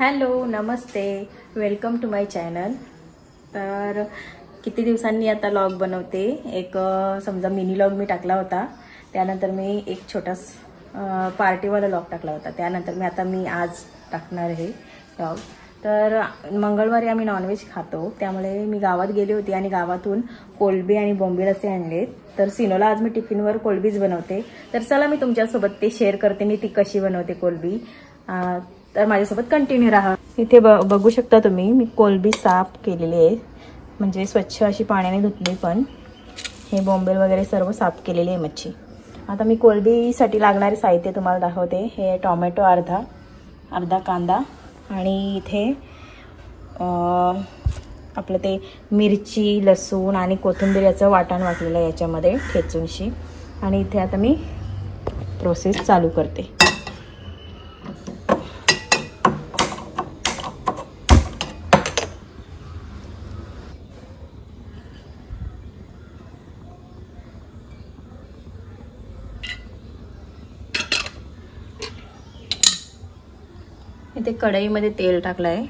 Hello, नमस्ते, welcome to my channel. तर किती दिवसांनी आता लॉग बनवते। एक समजा मिनी लॉग मी टाकला होता, त्यानंतर मी एक छोटास पार्टीवाला लॉग टाकला होता, त्यानंतर मी आज टाकणार आहे लॉग। तर मंगळवारी आम्ही नॉनव्हेज खातो, त्यामुळे मी गावात गेली होती आणि गावातून कोलबी आणि बोंबील असे आणले। तर सिनोला आज मी टिफिनवर कोलबीच बनवते। तर चला मी तुमच्यासोबत ते शेअर करते, मी ती कशी बनवते कोलबी। तर माझ्यासोबत कंटिन्यू राहा। इथे बघू शकता तुम्ही, मी कोलबी साफ केलेली आहे, म्हणजे स्वच्छ अशी पाण्याने धुतली, पण हे बोंबील वगैरे सर्व साफ केलेली आहे मच्छी। आता मी कोलबीसाठी लागणारे साहित्य तुम्हाला दाखवते। हे टोमॅटो अर्धा कांदा आणि इथे आपलं ते मिरची, लसूण आणि कोथिंबीर याचं वाटण वाटलेलं आहे याच्यामध्ये ठेचूनशी। आणि इथे आता मी प्रोसेस चालू करते। इथे कढईमध्ये तेल टाकलंय,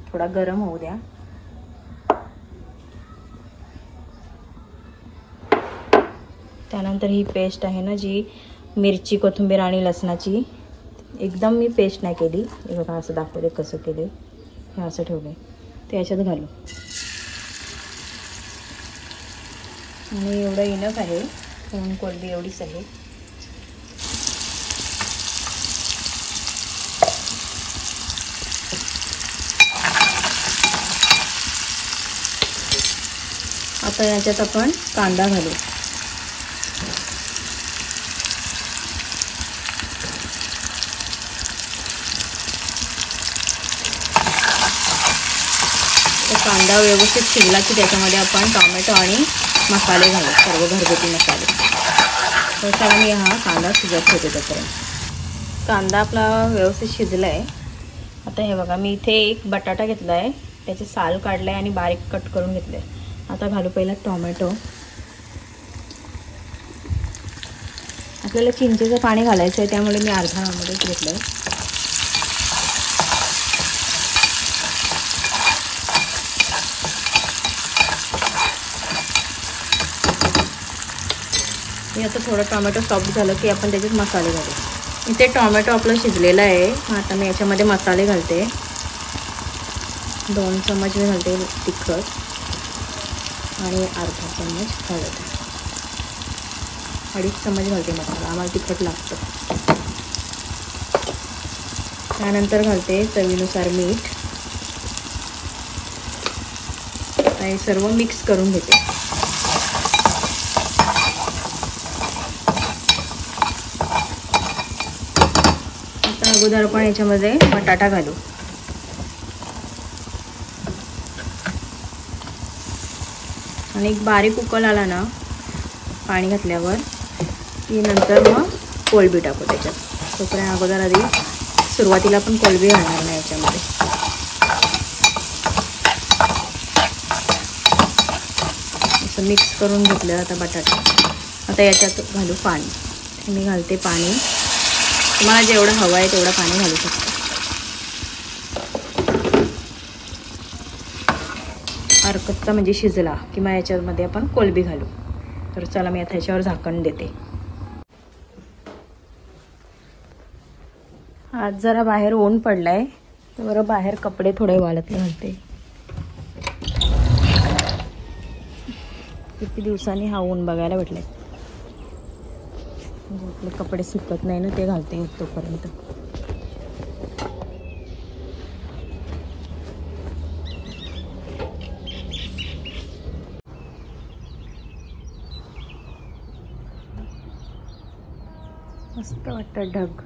थोडा गरम होऊ द्या। त्यानंतर ही पेस्ट आहे ना, जी मिरची, कोथिंबीर आणि लसणाची, एकदम मी पेस्ट नाही केली। हे बघा, असं दाखवते कसं केले, हे असं ठेवलंय, ते याच्यात घालू। आणि एवढं इनफ आहे, म्हणून कोलबी एवढीच आहे। आता याच्यात आपण कांदा घालू। कांदा व्यवस्थित शिजला की त्याच्यामध्ये आपण टोमॅटो आणि मसाले घालू, सर्व घरगुती मसाले। तर चला मी हा कांदा शिजत ठेवते तोपर्यंत। कांदा आपला व्यवस्थित शिजला आहे। आता हे बघा, मी इथे एक बटाटा घेतला आहे, त्याचे साल काढलं आहे आणि बारीक कट करून घेतलं आहे। आता घालू पहिला टोमॅटो। आपल्याला चिंचेचं पाणी घालायचं आहे, त्यामुळे मी अर्धामध्येच घेतलं आहे। मी आता थोडं टोमॅटो सॉफ्ट झालं की आपण त्याच्यात मसाले घालू। इथे टोमॅटो आपलं शिजलेलं आहे। आता मी याच्यामध्ये मसाले घालते। 2 चमच मी घालते तिखट आणि अर्धा चमच हळद, 2.5 चमच घालते मसाला, आम्हाला तिखट लागतं। त्यानंतर घालते चवीनुसार मीठ। हे सर्व मिक्स करून घेते। आता अगोदर आपण याच्यामध्ये बटाटा घालू। आणि एक बारीक उकळ आला ना पाणी घातल्यावर, की नंतर मग कोलबी टाकू त्याच्यात। तोपर्यंत अगोदर आधी सुरुवातीला आपण कोलबी घालणार नाही याच्यामध्ये। असं मिक्स करून घेतलं आता बटाटा। आता याच्यात घालू पाणी। मी घालते पाणी, तुम्हाला जेवढं हवं आहे तेवढं पाणी घालू शकता। अर्कच्चा म्हणजे शिजला की मग याच्यामध्ये आपण कोलबी घालू। तर चला मी आता ह्याच्यावर झाकण देते। आज जरा बाहेर ऊन पडलाय, तर बाहेर कपडे थोडे वाळत घालते। किती दिवसांनी हा ऊन बघायला भेटलाय, म्हणजे आपले कपडे सुकत नाही ना, ते घालते तोपर्यंत। मस्त वाटतं ढग।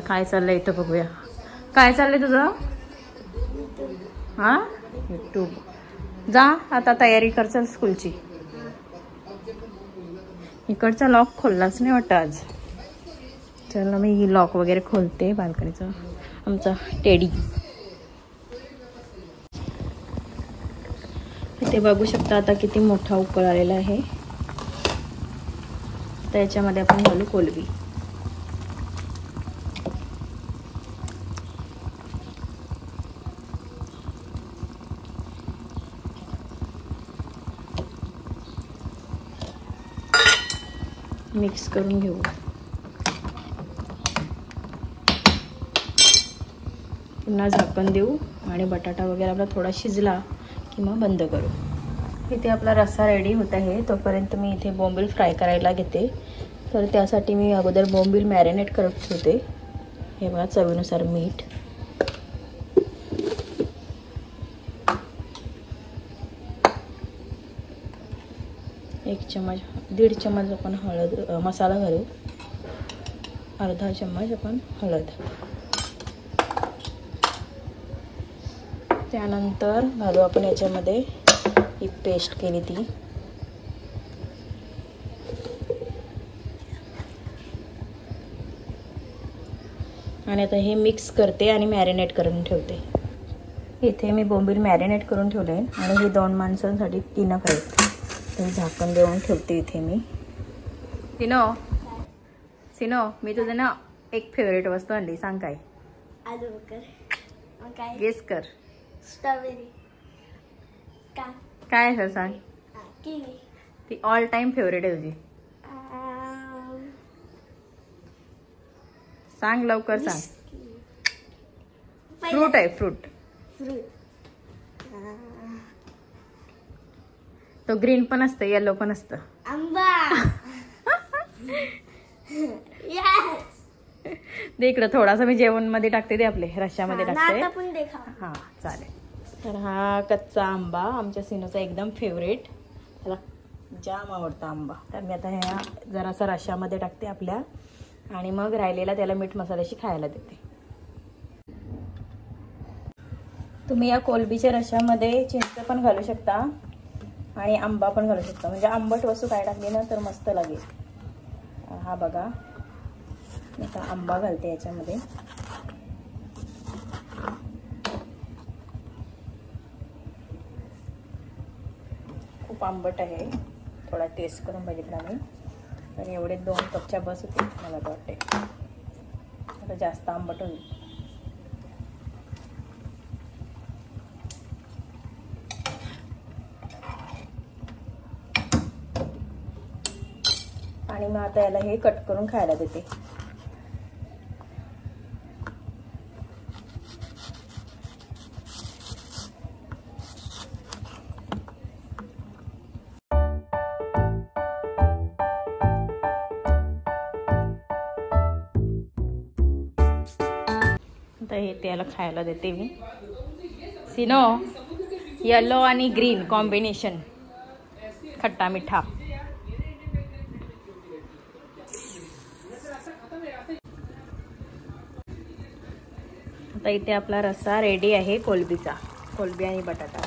काय चाललंय इथं बघूया। काय चाललंय तुझं? हा, यूट्यूब। जा आता तयारी कर, चल स्कूलची। इकडचा लॉक खोललाच नाही वाटतं आज। चल ना, मी लॉक वगैरे खोलते बाल्कनीचा। आमचा टेडी इथे बघू शकता, आता किती मोठा उकळ आलेला आहे। त्याच्यामध्ये आपण घालू कोलबी। मिक्स करून घेऊ. पुन्हा झाकण देऊ आणि बटाटा वगैरे आपला थोडा शिजला की मग बंद करू. इथे आपला रस्सा रेडी होत आहे. तोपर्यंत मी इथे बोंबील फ्राय करायला घेते. तर त्यासाठी मी अगोदर बोंबील मॅरिनेट करत ठेवते. हे बघा, चवीनुसार मीठ, एक चम्मच, 1.5 चम्मच आपण हळद मसाला घालू, अर्धा चम्मच आपण हळद. त्यानंतर घालू आपण याच्यामध्ये ही पेस्ट केली ती. आणि आता हे मिक्स करते आणि मॅरिनेट करून ठेवते. इथे मी बोंबील मॅरिनेट करून ठेवले आणि हे 2 माणसांसाठी 3 आहेत. तर झाकण देऊन ठेवते इथे मी. सिनो, मी तुझं ना एक फेवरेट वस्तू आणली, सांग काय? आलू बकर. काय? गेस कर. स्ट्रॉबेरी. काय आहे सर, सांग. किवी. ती ऑल टाइम फेवरेट आहे तुझी. सांग लवकर, सांग. फ्रूट आहे, फ्रूट. तो ग्रीन पण असतं, येलो पण असतं. आंबा. दे इकडं, थोडासा मी जेवण मध्ये टाकते, ते आपले रश्श्यामध्ये टाकते. हा चालेल. तर हा कच्चा आंबा आमच्या सिनोचा एकदम फेवरेट, त्याला जाम आवडता आंबा. तर मी आता ह्या जरासा रश्श्यामध्ये टाकते आपल्या आणि मग राहिलेला त्याला मीठ मसाल्याशी खायला देते. तुम्ही या कोलबीच्या रश्श्यामध्ये चिंच पण घालू शकता आणि आंबा पण घालू शकता. म्हणजे आंबट वस्तू काय टाकली ना तर मस्त लागेल. हा बघा, आता आंबा घालते याच्यामध्ये. खूप आंबट आहे, थोडा टेस्ट करून बघितला मी. तर एवढे 2 कपच्या बस होते मला वाटते. आता जास्त आंबट होईल. आणि मग आता याला हे कट करून खायला देते. आता हे त्याला खायला देते मी. सिनो, येलो आणि ग्रीन कॉम्बिनेशन, खट्टा मिठा. आता इथे आपला रस्सा रेडी आहे कोलबीचा, कोलबी आणि बटाटा.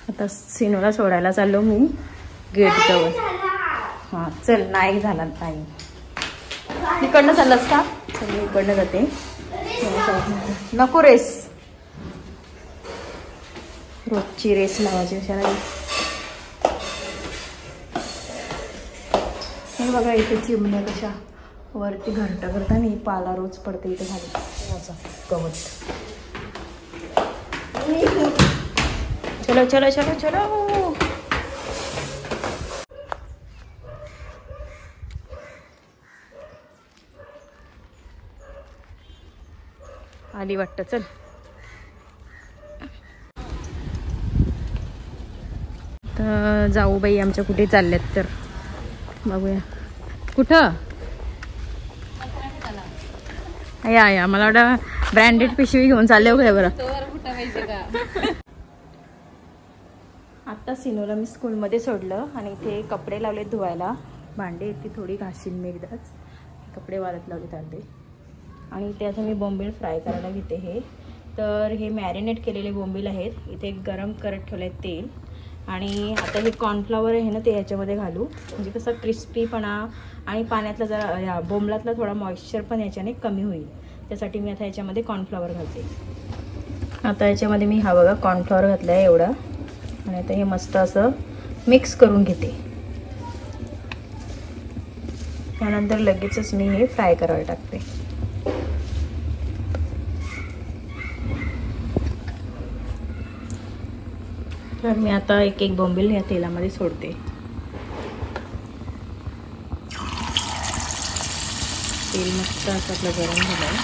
आता सिनोला सोडायला चाललो मी गेट जवळ. हां चल, नाही झाला टाईम. इकडनं चाललंस का? चल मी इकडनं जाते. नको रेस, रोजची रेस लावायची कशाला. हे बघा इथे चिमण्या कशा वरती घरटा करता नाही, पाला रोज पडते इथे खाली याचा गवत. चलो चलो चलो चलो. आली वाटतं, चल. तर जाऊ बाई आमच्या कुठे चालल्यात तर बघूया. कुठं? या मला वाटतं ब्रँडेड पिशवी घेऊन चालले हो काय बरं. आत्ता सिनोला मी स्कूलमध्ये सोडलं आणि इथे कपडे लावले धुवायला. भांडे ती थोडी घासीन मी एकदाच, कपडे वाळत लावले त्यामध्ये. आणि इथे आता मी बोंबील फ्राय करायला घेते. हे तर हे मॅरिनेट केलेले बोंबील आहेत. इथे गरम करत ठेवले तेल आणि आता हे कॉर्नफ्लॉवर आहे ना ते ह्याच्यामध्ये घालू, म्हणजे कसं क्रिस्पीपणा आणि पाण्यातला जरा या बोंबलातला थोडा मॉइश्चर पण याच्याने कमी होईल. त्यासाठी मी आता ह्याच्यामध्ये कॉर्नफ्लॉवर घालते. आता याच्यामध्ये मी हा बघा कॉर्नफ्लॉवर घातला आहे एवढा, आणि आता हे मस्त असं मिक्स करून घेते. त्यानंतर लगेचच मी हे फ्राय करायला टाकते. तर मी आता एक एक बोंबील या तेलामध्ये सोडते. तेल मस्त असं आपलं गरम झालं.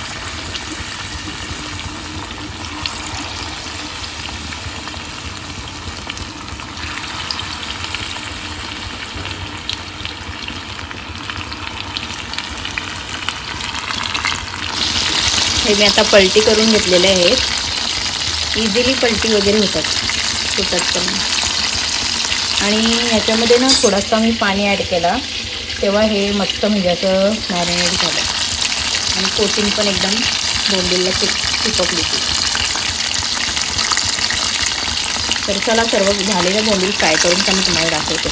हे मी आता पलटी करून घेतलेले आहेत. इझिली पलटी वगैरे होतात, सुटत पण. आणि याच्यामध्ये ना थोडासा मी पाणी ॲड केला, तेव्हा हे मस्त म्हणजे असं मॅरिनेट झालं आणि कोटिंग पण एकदम बोंबीलला चिपकली ती. तर चला सर्व झालेले बोंबील फ्राय करून पण तुम्हाला दाखवते.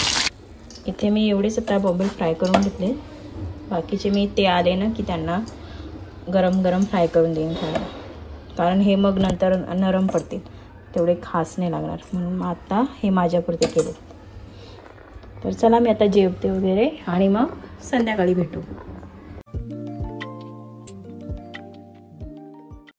इथे मी एवढेच आता बोंबील फ्राय करून घेतले. बाकीचे मी ते आले ना की त्यांना गरम गरम फ्राय करून देईन खायला, कारण हे मग नंतर नरम पडतील, तेवढे खास नाही लागणार, म्हणून मग आता हे माझ्यापुरते केले. तर चला मी आता जेवते वगैरे आणि मग संध्याकाळी भेटू.